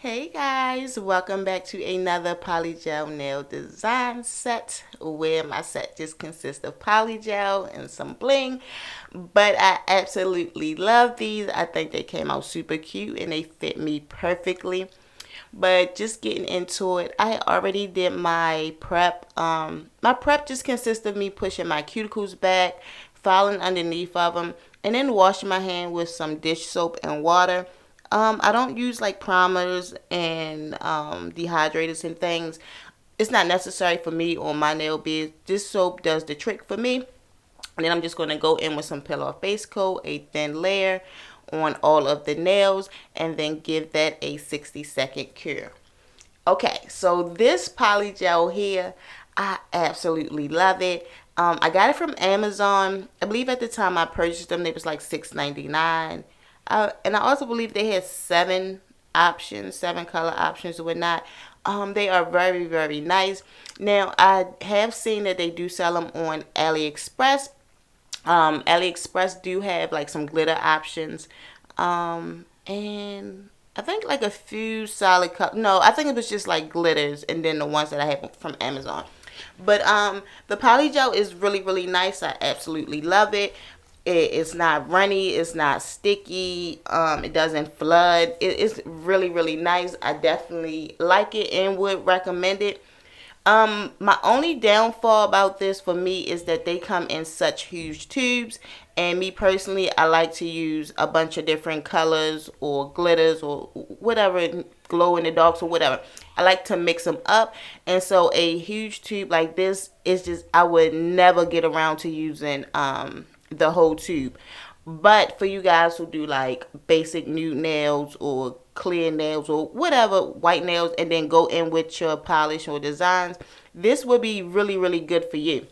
Hey guys, welcome back to another polygel nail design set where my set just consists of polygel and some bling. But I absolutely love these. I think they came out super cute and they fit me perfectly. But just getting into it, I already did my prep. My prep just consists of me pushing my cuticles back, filing underneath of them, and then washing my hand with some dish soap and water. I don't use like primers and dehydrators and things. It's not necessary for me on my nail bed. This soap does the trick for me. And then I'm just going to go in with some peel off base coat, a thin layer on all of the nails, and then give that a 60-second cure. Okay, so this polygel here, I absolutely love it. I got it from Amazon. I believe at the time I purchased them, they was like $6.99. And I also believe they had seven color options or whatnot. They are very, very nice. Now, I have seen that they do sell them on AliExpress. AliExpress do have like some glitter options. And I think like a few solid color. No, I think it was just like glitters and then the ones that I have from Amazon. But the polygel is really, really nice. I absolutely love it. It's not runny, it's not sticky, it doesn't flood. It's really, really nice. I definitely like it and would recommend it. My only downfall about this for me is that they come in such huge tubes, and me personally, I like to use a bunch of different colors or glitters or whatever, glow in the darks or whatever. I like to mix them up, and so a huge tube like this is just, I would never get around to using the whole tube. But for you guys who do like basic nude nails or clear nails or whatever, white nails, and then go in with your polish or designs, this would be really, really good for you.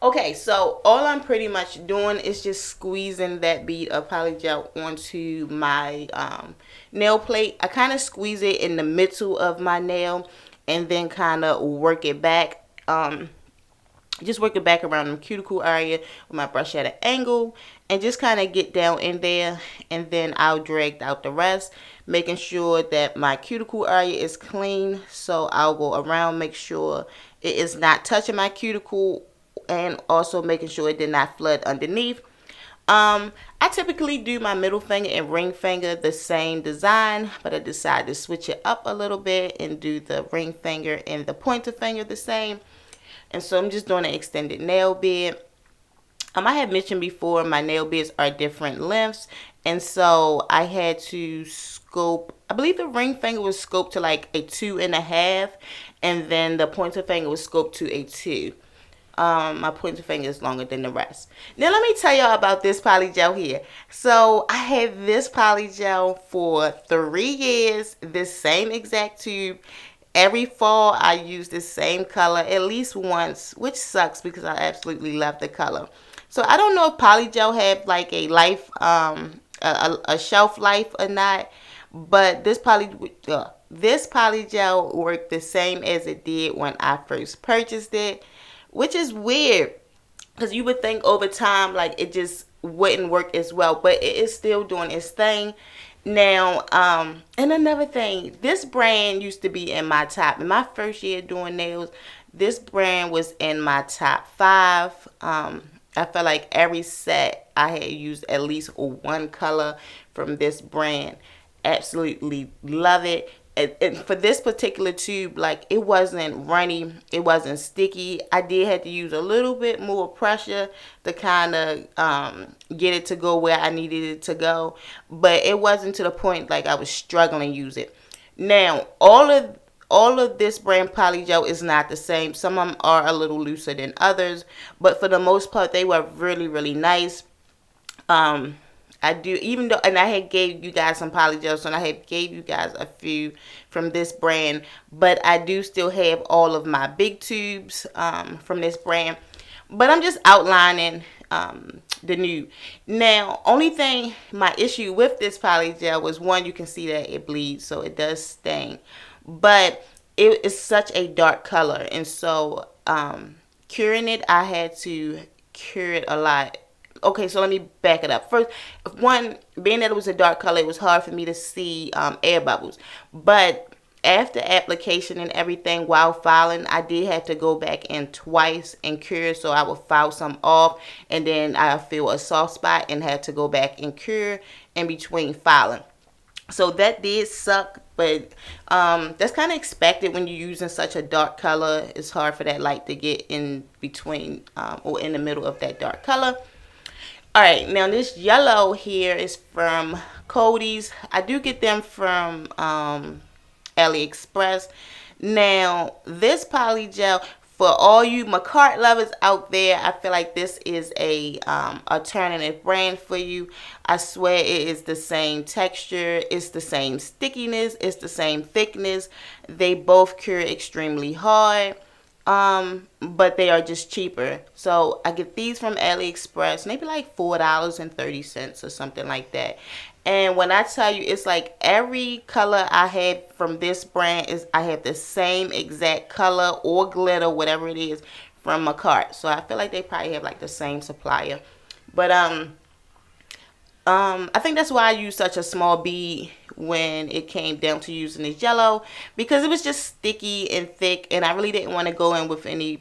Okay, so all I'm pretty much doing is just squeezing that bead of polygel onto my nail plate. I kind of squeeze it in the middle of my nail and then kind of work it back. Just work it back around the cuticle area with my brush at an angle and just kind of get down in there, and then I'll drag out the rest, making sure that my cuticle area is clean. So I'll go around, make sure it is not touching my cuticle, and also making sure it did not flood underneath. I typically do my middle finger and ring finger the same design, but I decided to switch it up a little bit and do the ring finger and the pointer finger the same. And so I'm just doing an extended nail bed. I had mentioned before my nail beds are different lengths, and so I had to scope. I believe the ring finger was scoped to like a 2.5, and then the pointer finger was scoped to a 2. My pointer finger is longer than the rest. Now let me tell y'all about this polygel here. So I had this polygel for 3 years, this same exact tube. Every fall I use the same color at least once, which sucks because I absolutely love the color. So I don't know if polygel have like a life, a shelf life or not, but this polygel worked the same as it did when I first purchased it, which is weird because you would think over time like it just wouldn't work as well, but it is still doing its thing. Now, and another thing, this brand used to be in my top. In my first year doing nails, this brand was in my top 5. I felt like every set I had used at least one color from this brand. Absolutely love it. And for this particular tube, like, it wasn't runny, it wasn't sticky. I did have to use a little bit more pressure to kind of get it to go where I needed it to go, but it wasn't to the point like I was struggling to use it. Now, all of this brand polygel is not the same. Some of them are a little looser than others, but for the most part, they were really, really nice. I do, even though, and I had gave you guys some polygels, and I had gave you guys a few from this brand, but I do still have all of my big tubes from this brand. But I'm just outlining the nude. Now, only thing, my issue with this polygel was, one, you can see that it bleeds, so it does stain. But it is such a dark color, and so curing it, I had to cure it a lot okay, so let me back it up. First, one, being that it was a dark color, it was hard for me to see air bubbles. But after application and everything, while filing, I did have to go back in twice and cure, so I would file some off, and then I feel a soft spot and had to go back and cure in between filing. So that did suck, but that's kind of expected when you're using such a dark color. It's hard for that light to get in between or in the middle of that dark color. All right, now this yellow here is from Cody's. I do get them from AliExpress. Now, this polygel, for all you Macart lovers out there, I feel like this is a alternative brand for you. I swear it is the same texture, it's the same stickiness, it's the same thickness. They both cure extremely hard. But they are just cheaper. So I get these from AliExpress, maybe like $4.30 or something like that. And when I tell you, it's like every color I had from this brand is I have the same exact color or glitter, whatever it is, from Macart. So I feel like they probably have like the same supplier. But I think that's why I used such a small bead when it came down to using this yellow, because it was just sticky and thick, and I really didn't want to go in with any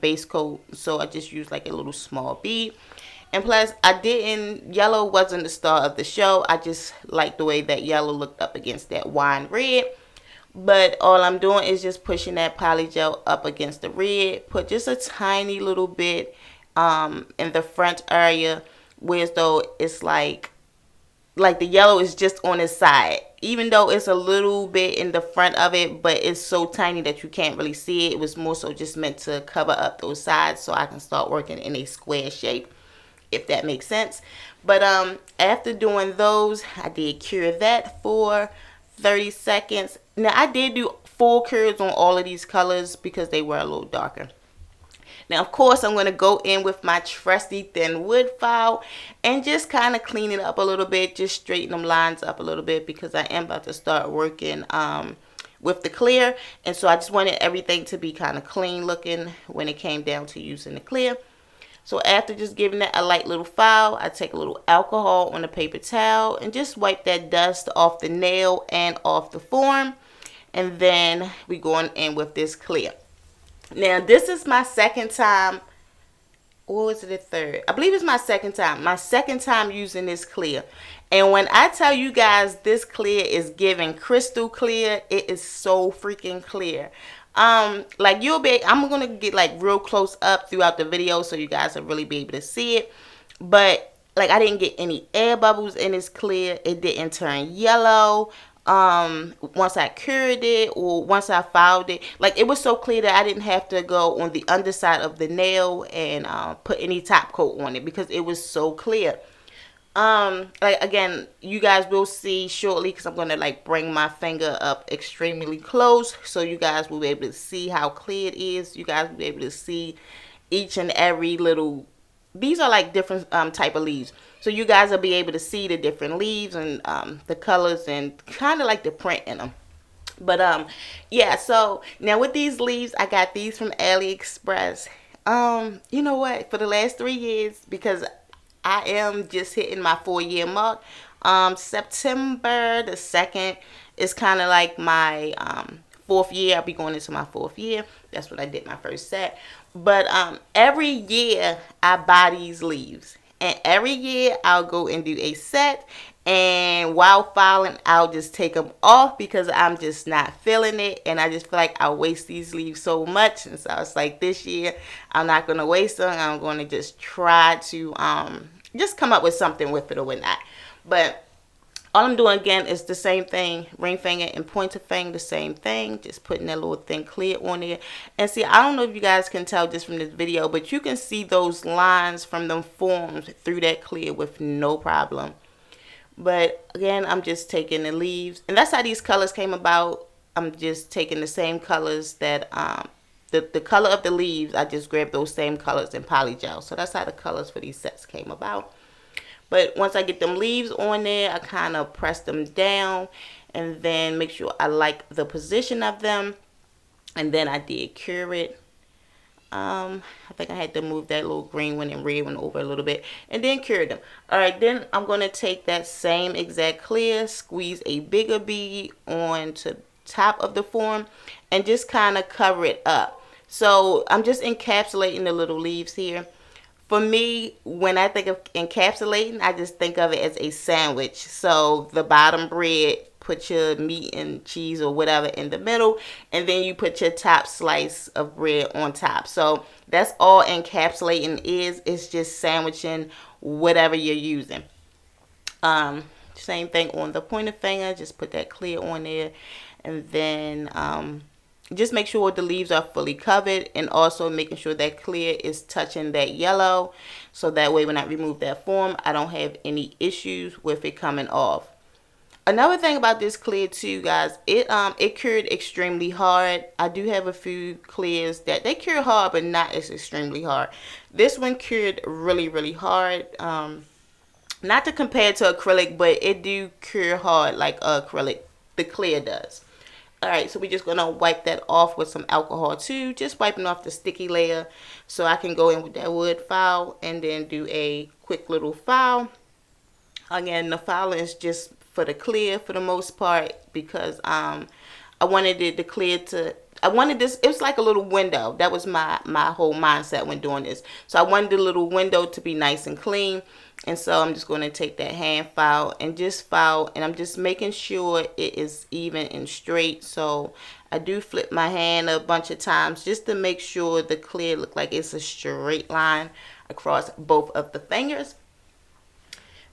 base coat, so I just used like a little small bead. And plus, yellow wasn't the star of the show. I just liked the way that yellow looked up against that wine red. But all I'm doing is just pushing that polygel up against the red. Put just a tiny little bit in the front area, whereas though it's like the yellow is just on the side. Even though it's a little bit in the front of it, but it's so tiny that you can't really see it. It was more so just meant to cover up those sides so I can start working in a square shape, if that makes sense. But after doing those, I did cure that for 30 seconds. Now I did do full cures on all of these colors because they were a little darker. Now, of course, I'm going to go in with my trusty thin wood file and just kind of clean it up a little bit, just straighten them lines up a little bit, because I am about to start working with the clear. And so I just wanted everything to be kind of clean looking when it came down to using the clear. So after just giving that a light little file, I take a little alcohol on a paper towel and just wipe that dust off the nail and off the form. And then we going in with this clear. Now, this is my second time, or was it the third? I believe it's my second time. My second time using this clear. And when I tell you guys this clear is giving crystal clear, it is so freaking clear. Like I'm going to get like real close up throughout the video so you guys will really be able to see it. But like I didn't get any air bubbles in this clear. It didn't turn yellow. Once I cured it or once I filed it, like it was so clear that I didn't have to go on the underside of the nail and put any top coat on it because it was so clear. Like again, you guys will see shortly because I'm going to like bring my finger up extremely close so you guys will be able to see how clear it is. You guys will be able to see each and every little, these are like different type of leaves. So you guys will be able to see the different leaves and the colors and kind of like the print in them. But yeah, so now with these leaves, I got these from AliExpress. You know what? For the last 3 years, because I am just hitting my 4-year mark. September the 2nd is kind of like my 4th year. I'll be going into my 4th year. That's when I did my first set. But every year I buy these leaves. And every year I'll go and do a set, and while filing I'll just take them off because I'm just not feeling it, and I just feel like I waste these leaves so much. And so I was like, this year I'm not going to waste them. I'm going to just try to just come up with something with it or whatnot. But all I'm doing again is the same thing, ring finger and pointer finger, the same thing, just putting that little thin clear on there. And see, I don't know if you guys can tell just from this video, but you can see those lines from them forms through that clear with no problem. But again, I'm just taking the leaves, and that's how these colors came about. I'm just taking the same colors that the color of the leaves, I just grabbed those same colors in polygel. So that's how the colors for these sets came about. But once I get them leaves on there, I kind of press them down and then make sure I like the position of them. And then I did cure it. I think I had to move that little green one and red one over a little bit, and then cure them. All right, then I'm going to take that same exact clear, squeeze a bigger bead onto top of the form, and just kind of cover it up. So I'm just encapsulating the little leaves here. For me, when I think of encapsulating, I just think of it as a sandwich. So the bottom bread, put your meat and cheese or whatever in the middle, and then you put your top slice of bread on top. So that's all encapsulating is. It's just sandwiching whatever you're using. Same thing on the pointer finger. Just put that clear on there, and then just make sure the leaves are fully covered, and also making sure that clear is touching that yellow, so that way when I remove that form, I don't have any issues with it coming off. Another thing about this clear too, guys, it cured extremely hard. I do have a few clears that they cure hard, but not as extremely hard. This one cured really, really hard. Not to compare to acrylic, but it do cure hard like acrylic, the clear does. Alright, so we're just going to wipe that off with some alcohol too. Just wiping off the sticky layer so I can go in with that wood file and then do a quick little file. Again, the file is just for the clear for the most part, because I wanted it to clear to... I wanted this, it was like a little window. That was my whole mindset when doing this. So I wanted the little window to be nice and clean. And so I'm just going to take that hand file and just file. And I'm just making sure it is even and straight. So I do flip my hand a bunch of times just to make sure the clear look like it's a straight line across both of the fingers.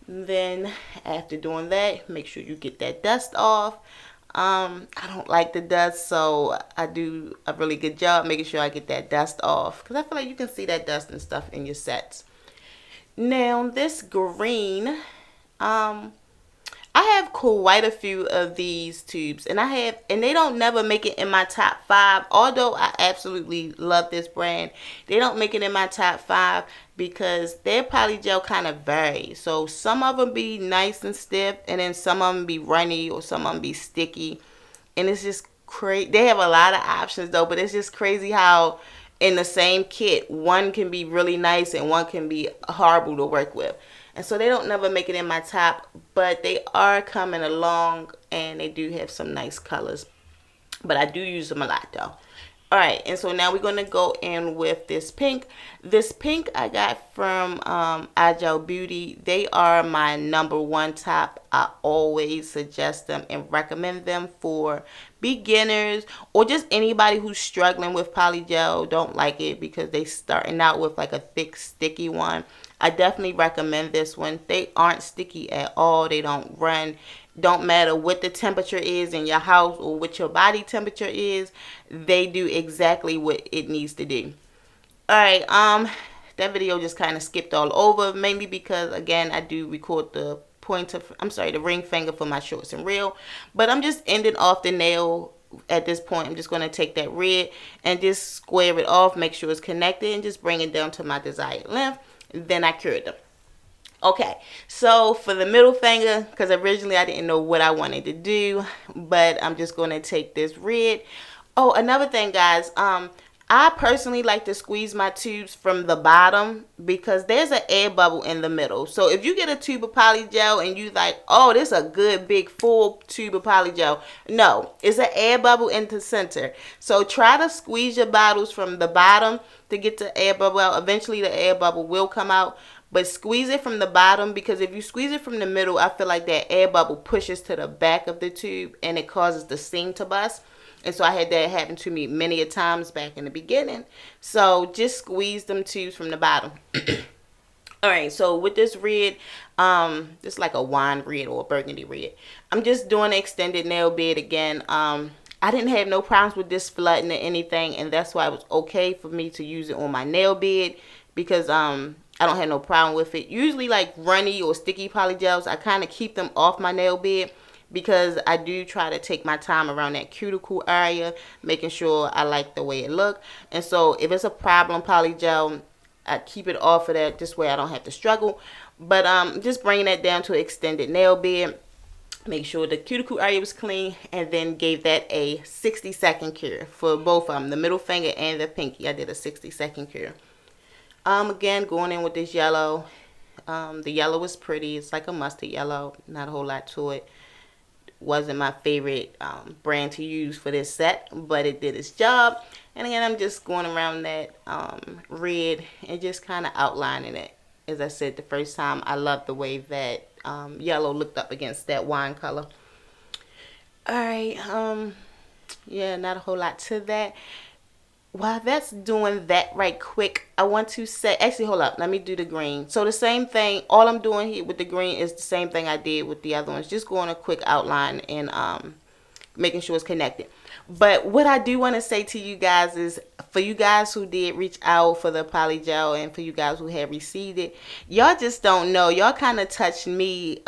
Then after doing that, make sure you get that dust off. I don't like the dust, so I do a really good job making sure I get that dust off, because I feel like you can see that dust and stuff in your sets. Now this green, I have quite a few of these tubes, and they don't never make it in my top 5. Although I absolutely love this brand, they don't make it in my top 5 because their polygel kind of varies. So some of them be nice and stiff, and then some of them be runny, or some of them be sticky, and it's just crazy. They have a lot of options though, but it's just crazy how in the same kit one can be really nice and one can be horrible to work with. And so they don't never make it in my top, but they are coming along, and they do have some nice colors. But I do use them a lot though. Alright, and so now we're going to go in with this pink. This pink I got from Agile Beauty. They are my #1 top. I always suggest them and recommend them for beginners or just anybody who's struggling with polygel, don't like it because they starting out with like a thick, sticky one. I definitely recommend this one. They aren't sticky at all. They don't run. Don't matter what the temperature is in your house or what your body temperature is. They do exactly what it needs to do. Alright, that video just kind of skipped all over, mainly because again I do record the the ring finger for my shorts and reel. But I'm just ending off the nail at this point. I'm just going to take that red and just square it off, make sure it's connected, and just bring it down to my desired length. Then I cured them. Okay, so for the middle finger, because originally I didn't know what I wanted to do, but I'm just going to take this red. Oh, another thing, guys, I personally like to squeeze my tubes from the bottom because there's an air bubble in the middle. So if you get a tube of polygel and you like, oh, this is a good big full tube of polygel. No, it's an air bubble in the center. So try to squeeze your bottles from the bottom to get the air bubble out. Eventually the air bubble will come out. But squeeze it from the bottom, because if you squeeze it from the middle, I feel like that air bubble pushes to the back of the tube and it causes the seam to bust. And so I had that happen to me many a times back in the beginning. So just squeeze them tubes from the bottom. Alright, so with this red, it's like a wine red or a burgundy red. I'm just doing an extended nail bed again. I didn't have no problems with this flooding or anything, and that's why it was okay for me to use it on my nail bed, because I don't have no problem with it. Usually like runny or sticky polygels, I kind of keep them off my nail bed because I do try to take my time around that cuticle area, making sure I like the way it looks. And so if it's a problem polygel, I keep it off of that. This way I don't have to struggle. But just bringing that down to extended nail bed. Make sure the cuticle area was clean, and then gave that a 60-second cure for both of them, the middle finger and the pinky. I did a 60-second cure. Again, going in with this yellow. The yellow was pretty. It's like a mustard yellow. Not a whole lot to it. Wasn't my favorite brand to use for this set, but it did its job. And again, I'm just going around that red and just kind of outlining it. As I said the first time, I love the way that yellow looked up against that wine color. Alright, yeah, not a whole lot to that. While that's doing that right quick, I want to say, actually, hold up, let me do the green. So the same thing, all I'm doing here with the green is the same thing I did with the other ones. Just going a quick outline and making sure it's connected. But what I do want to say to you guys is, for you guys who did reach out for the polygel and for you guys who have received it, y'all just don't know. Y'all kind of touched me.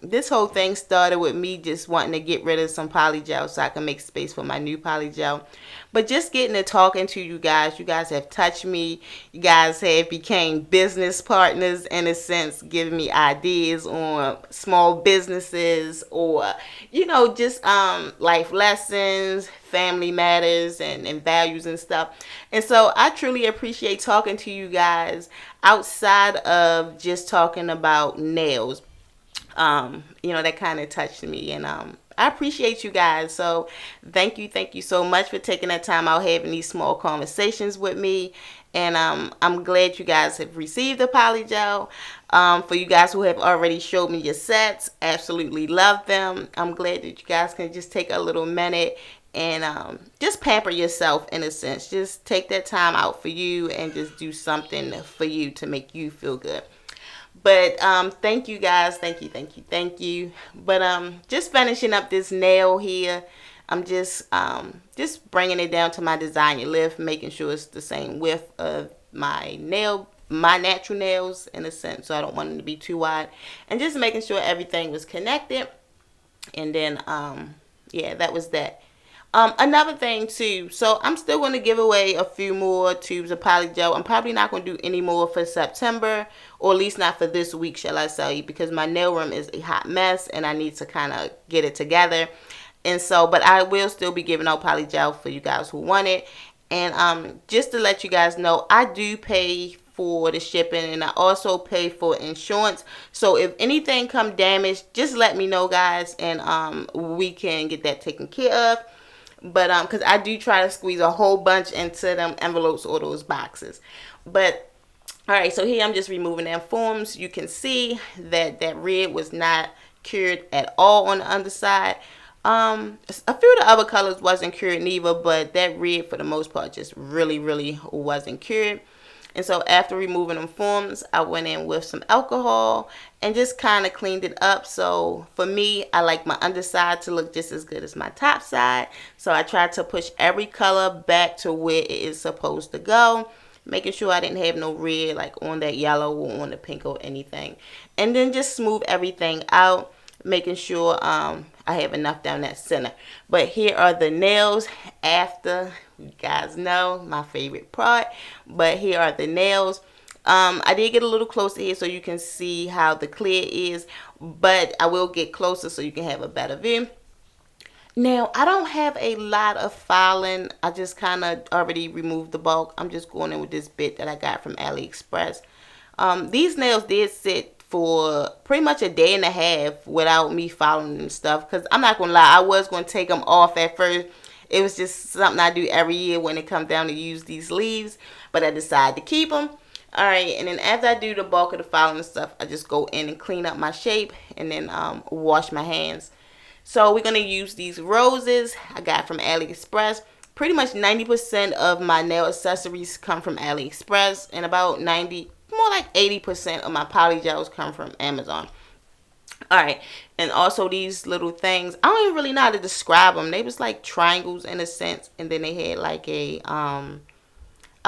This whole thing started with me just wanting to get rid of some polygel so I can make space for my new polygel. But just getting to talking to you guys have touched me. You guys have became business partners in a sense, giving me ideas on small businesses or, you know, just life lessons, family matters, and values and stuff. And so I truly appreciate talking to you guys outside of just talking about nails. You know, that kind of touched me, and I appreciate you guys. So thank you so much for taking that time out having these small conversations with me. And I'm glad you guys have received the polygel. For you guys who have already showed me your sets, absolutely love them. I'm glad that you guys can just take a little minute and just pamper yourself in a sense. Just take that time out for you and just do something for you to make you feel good. But thank you guys. Thank you. But just finishing up this nail here. I'm just bringing it down to my designer lift, making sure it's the same width of my natural nails in a sense, so I don't want them to be too wide, and just making sure everything was connected. And then yeah, that was that. Another thing too, so I'm still going to give away a few more tubes of polygel. I'm probably not going to do any more for September, or at least not for this week, shall I say, because my nail room is a hot mess and I need to kind of get it together. And so, but I will still be giving out polygel for you guys who want it. And just to let you guys know, I do pay for the shipping, and I also pay for insurance. So if anything come damaged, just let me know, guys, and we can get that taken care of. But because I do try to squeeze a whole bunch into them envelopes or those boxes. But all right, so here I'm just removing them forms. You can see that that red was not cured at all on the underside. A few of the other colors wasn't cured neither, but that red for the most part just really wasn't cured. And so after removing them forms, I went in with some alcohol and just kind of cleaned it up. So for me, I like my underside to look just as good as my top side. So I tried to push every color back to where it is supposed to go, making sure I didn't have no red like on that yellow or on the pink or anything. And then just smooth everything out, making sure I have enough down that center. But here are the nails after. You guys know my favorite part. But here are the nails. I did get a little closer here so you can see how the clear is, but I will get closer so you can have a better view. Now, I don't have a lot of filing. I just kind of already removed the bulk. I'm just going in with this bit that I got from AliExpress. These nails did sit for pretty much a day and a half without me filing and stuff, because I'm not going to lie, I was going to take them off at first. It was just something I do every year when it comes down to use these leaves, but I decided to keep them. Alright, and then after I do the bulk of the filing and stuff, I just go in and clean up my shape and then wash my hands. So we're going to use these roses I got from AliExpress. Pretty much 90% of my nail accessories come from AliExpress, and about 90, more like 80% of my polygels come from Amazon. Alright, and also these little things, I don't even really know how to describe them. They was like triangles in a sense, and then they had like a, I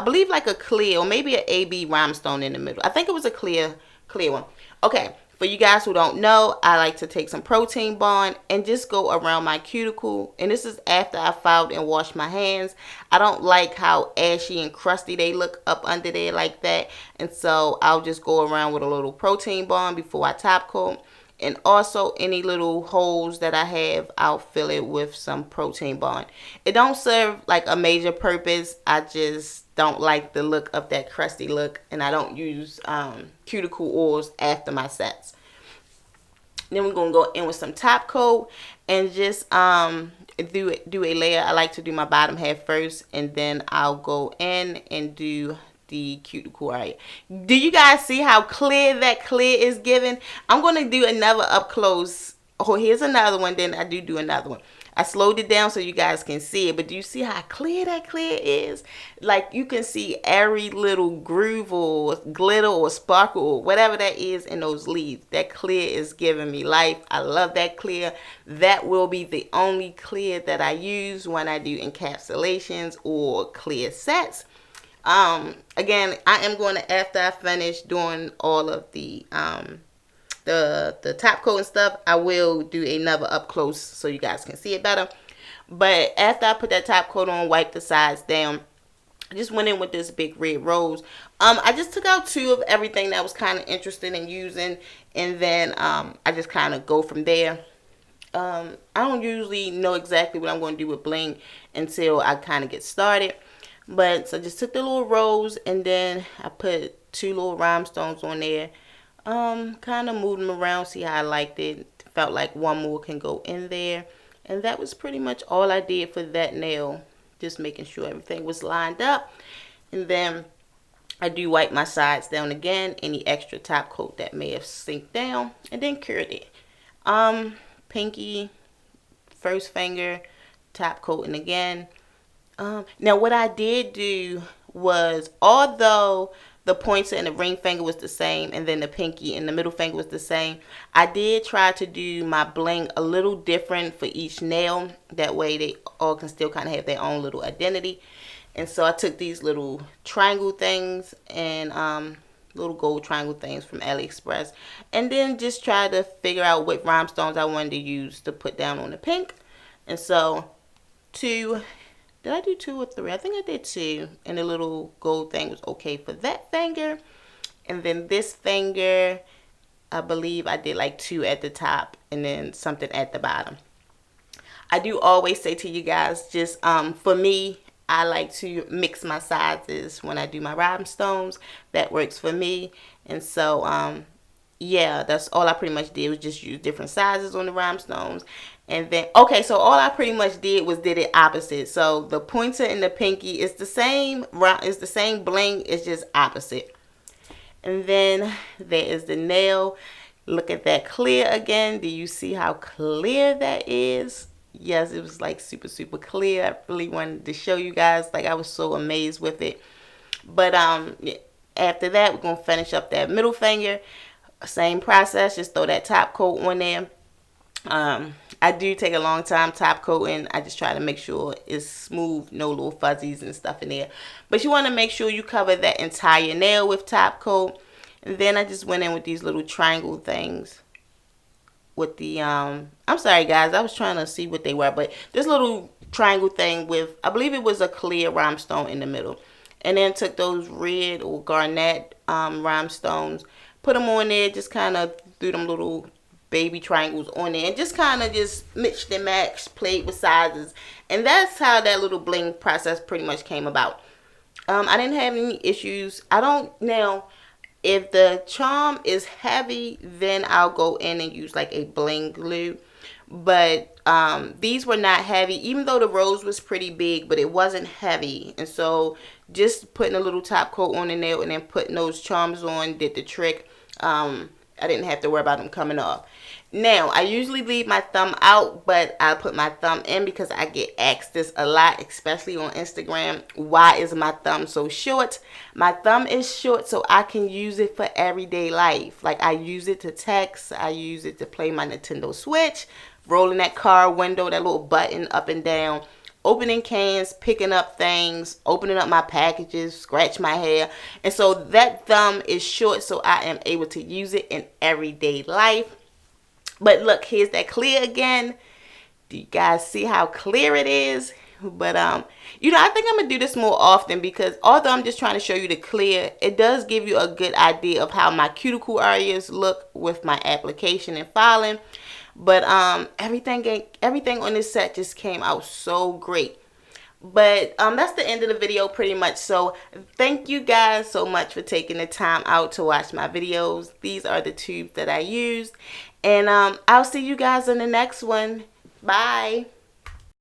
believe like a clear, or maybe an AB rhinestone in the middle. I think it was a clear one. Okay, for you guys who don't know, I like to take some protein bond and just go around my cuticle. And this is after I filed and washed my hands. I don't like how ashy and crusty they look up under there like that. And so I'll just go around with a little protein bond before I top coat. And also any little holes that I have, I'll fill it with some protein bond. It don't serve like a major purpose. I just don't like the look of that crusty look, and I don't use cuticle oils after my sets. Then we're gonna go in with some top coat and just do a layer. I like to do my bottom half first, and then I'll go in and do the cuticle area. Do you guys see how clear that clear is given? I'm gonna do another up close. Oh, here's another one. Then I do another one. I slowed it down so you guys can see it, but do you see how clear that clear is? Like, you can see every little groove or glitter or sparkle or whatever that is in those leaves. That clear is giving me life. I love that clear. That will be the only clear that I use when I do encapsulations or clear sets. Again, I am going to, after I finish doing all of the top coat and stuff, I will do another up close so you guys can see it better. But after I put that top coat on, wipe the sides down, I just went in with this big red rose. I just took out 2 of everything that I was kind of interested in using, and then I just kind of go from there. I don't usually know exactly what I'm going to do with bling until I kind of get started. But so I just took the little rose, and then I put 2 little rhinestones on there. Kind of moved them around, see how I liked it. Felt like one more can go in there. And that was pretty much all I did for that nail. Just making sure everything was lined up. And then I do wipe my sides down again. Any extra top coat that may have sinked down. And then cured it. Pinky, first finger, top coating again. Now what I did do was, although the pointer and the ring finger was the same, and then the pinky and the middle finger was the same, I did try to do my bling a little different for each nail. That way they all can still kind of have their own little identity. And so I took these little triangle things and little gold triangle things from AliExpress, and then just try to figure out what rhinestones I wanted to use to put down on the pink. And so did I do 2 or 3? I think I did 2. And the little gold thing was okay for that finger. And then this finger, I believe I did like 2 at the top and then something at the bottom. I do always say to you guys, just for me, I like to mix my sizes when I do my rhinestones. That works for me. And so, yeah, that's all I pretty much did, was just use different sizes on the rhinestones. And then, okay, so all I pretty much did was did it opposite. So the pointer and the pinky is the same, it's the same bling, it's just opposite. And then there is the nail. Look at that clear again. Do you see how clear that is? Yes, it was like super, super clear. I really wanted to show you guys. Like, I was so amazed with it. But after that, we're going to finish up that middle finger. Same process, just throw that top coat on there. I do take a long time top coating. I just try to make sure it's smooth, no little fuzzies and stuff in there. But you want to make sure you cover that entire nail with top coat. And then I just went in with these little triangle things with the I'm sorry guys, I was trying to see what they were, but this little triangle thing with, I believe it was a clear rhinestone in the middle. And then took those red or garnet rhinestones, put them on there, just kind of threw them little baby triangles on there, and just kind of just mixed and matched, played with sizes. And that's how that little bling process pretty much came about. I didn't have any issues. Now if the charm is heavy, then I'll go in and use like a bling glue. But these were not heavy, even though the rose was pretty big, but it wasn't heavy. And so just putting a little top coat on the nail and then putting those charms on did the trick. I didn't have to worry about them coming off. Now, I usually leave my thumb out, but I put my thumb in because I get asked this a lot, especially on Instagram. Why is my thumb so short? My thumb is short so I can use it for everyday life. Like, I use it to text. I use it to play my Nintendo Switch, rolling that car window, that little button up and down, opening cans, picking up things, opening up my packages, scratch my hair. And so that thumb is short so I am able to use it in everyday life. But look, here's that clear again. Do you guys see how clear it is? But you know, I think I'm gonna do this more often, because although I'm just trying to show you the clear, it does give you a good idea of how my cuticle areas look with my application and filing. But everything on this set just came out so great. But that's the end of the video pretty much. So thank you guys so much for taking the time out to watch my videos. These are the tubes that I used, and I'll see you guys in the next one. Bye.